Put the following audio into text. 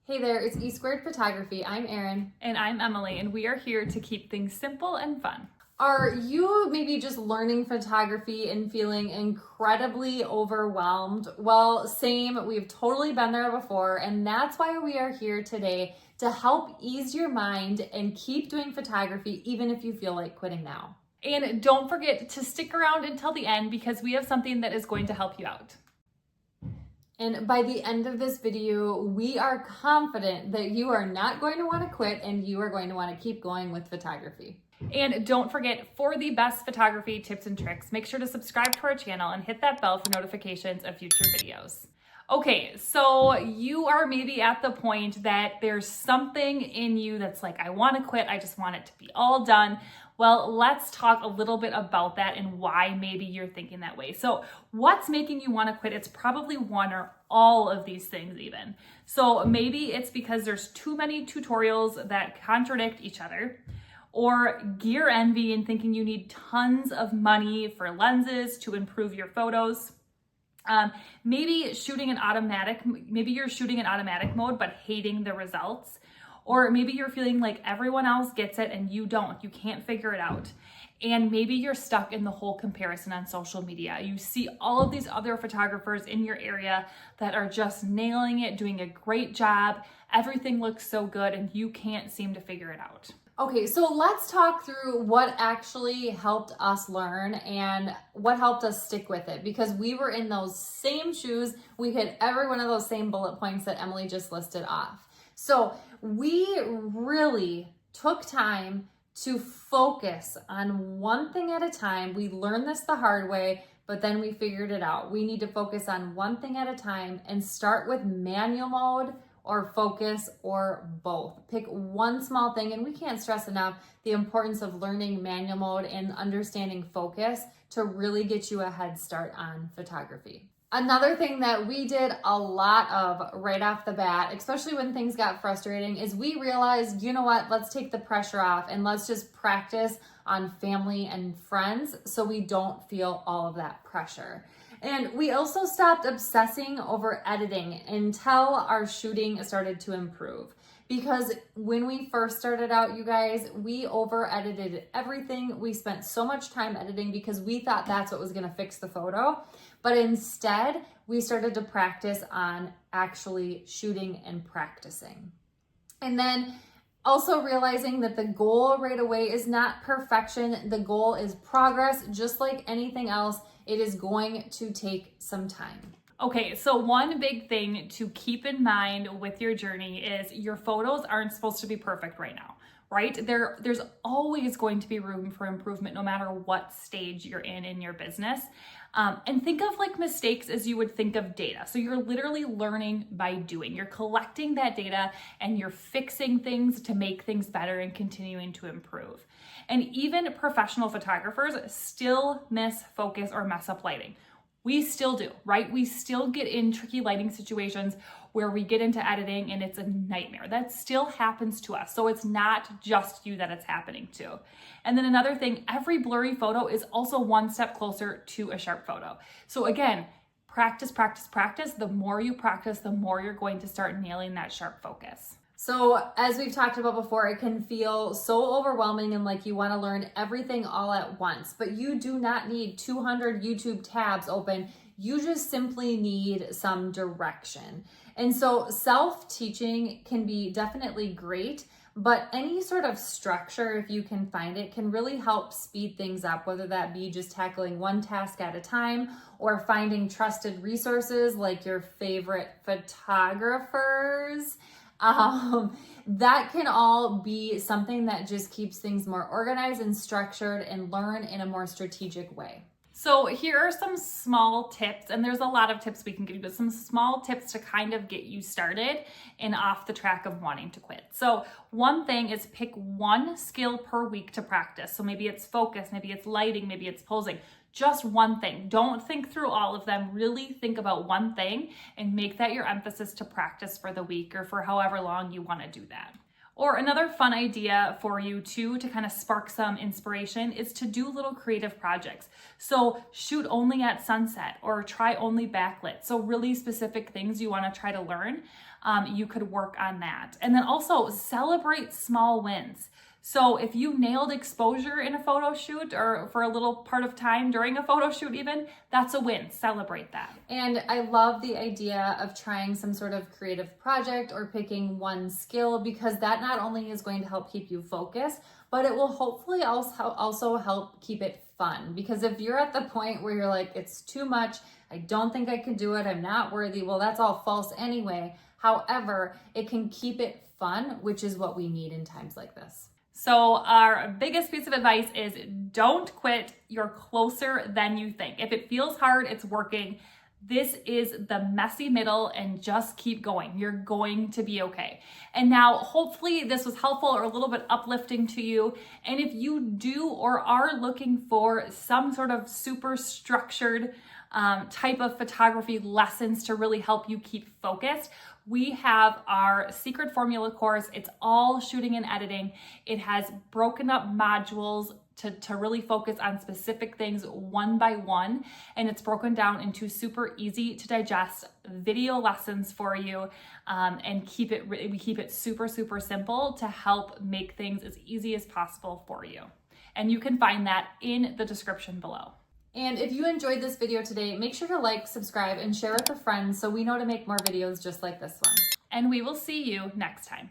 Hey there, it's E Squared Photography. I'm Erin. And I'm Emily, and we are here to keep things simple and fun. Are you maybe just learning photography and feeling incredibly overwhelmed? Well, same. We've totally been there before, and that's why we are here today to help ease your mind and keep doing photography even if you feel like quitting now. And don't forget to stick around until the end because we have something that is going to help you out. And by the end of this video, we are confident that you are not going to want to quit and you are going to want to keep going with photography. And don't forget, for the best photography tips and tricks, make sure to subscribe to our channel and hit that bell for notifications of future videos. Okay, so you are maybe at the point that there's something in you that's like, I want to quit, I just want it to be all done. Well, let's talk a little bit about that and why maybe you're thinking that way. So what's making you want to quit? It's probably one or all of these things even. So maybe it's because there's too many tutorials that contradict each other, or gear envy and thinking you need tons of money for lenses to improve your photos. Maybe you're shooting in automatic mode, but hating the results. Or maybe you're feeling like everyone else gets it and you don't, you can't figure it out. And maybe you're stuck in the whole comparison on social media. You see all of these other photographers in your area that are just nailing it, doing a great job. Everything looks so good and you can't seem to figure it out. Okay, so let's talk through what actually helped us learn and what helped us stick with it, because we were in those same shoes. We hit every one of those same bullet points that Emily just listed off. So we really took time to focus on one thing at a time. We learned this the hard way, but then we figured it out. We need to focus on one thing at a time and start with manual mode or focus or both. Pick one small thing, and we can't stress enough the importance of learning manual mode and understanding focus to really get you a head start on photography. Another thing that we did a lot of right off the bat, especially when things got frustrating, is we realized, you know what, let's take the pressure off and let's just practice on family and friends so we don't feel all of that pressure. And we also stopped obsessing over editing until our shooting started to improve. Because when we first started out, you guys, we over edited everything. We spent so much time editing because we thought that's what was gonna fix the photo. But instead, we started to practice on actually shooting and practicing. And then also realizing that the goal right away is not perfection. The goal is progress. Just like anything else, it is going to take some time. Okay, so one big thing to keep in mind with your journey is your photos aren't supposed to be perfect right now, right? There's always going to be room for improvement no matter what stage you're in your business. And think of like mistakes as you would think of data. So you're literally learning by doing. You're collecting that data and you're fixing things to make things better and continuing to improve. And even professional photographers still miss focus or mess up lighting. We still do, right? We still get in tricky lighting situations where we get into editing and it's a nightmare. That still happens to us. So it's not just you that it's happening to. And then another thing, every blurry photo is also one step closer to a sharp photo. So again, practice, practice, practice. The more you practice, the more you're going to start nailing that sharp focus. So as we've talked about before, it can feel so overwhelming and like you want to learn everything all at once, but you do not need 200 YouTube tabs open. You just simply need some direction. And so self-teaching can be definitely great, but any sort of structure, if you can find it, can really help speed things up, whether that be just tackling one task at a time or finding trusted resources like your favorite photographers. That can all be something that just keeps things more organized and structured and learn in a more strategic way. So here are some small tips, and there's a lot of tips we can give you, but some small tips to kind of get you started and off the track of wanting to quit. So one thing is pick one skill per week to practice. So maybe it's focus, maybe it's lighting, maybe it's posing. Just one thing. Don't think through all of them. Really think about one thing and make that your emphasis to practice for the week or for however long you want to do that. Or another fun idea for you too, to kind of spark some inspiration, is to do little creative projects. So shoot only at sunset or try only backlit. So really specific things you want to try to learn, you could work on that. And then also celebrate small wins. So if you nailed exposure in a photo shoot or for a little part of time during a photo shoot even, that's a win. Celebrate that. And I love the idea of trying some sort of creative project or picking one skill, because that not only is going to help keep you focused, but it will hopefully also help keep it fun. Because if you're at the point where you're like, it's too much, I don't think I can do it, I'm not worthy, well, that's all false anyway. However, it can keep it fun, which is what we need in times like this. So our biggest piece of advice is don't quit. You're closer than you think. If it feels hard, it's working. This is the messy middle, and just keep going. You're going to be okay. And now hopefully this was helpful or a little bit uplifting to you. And if you do or are looking for some sort of super structured type of photography lessons to really help you keep focused, we have our secret formula course. It's all shooting and editing. It has broken up modules to really focus on specific things one by one. And it's broken down into super easy to digest video lessons for you, and we keep it super, super simple to help make things as easy as possible for you. And you can find that in the description below. And if you enjoyed this video today, make sure to like, subscribe, and share with a friend so we know to make more videos just like this one. And we will see you next time.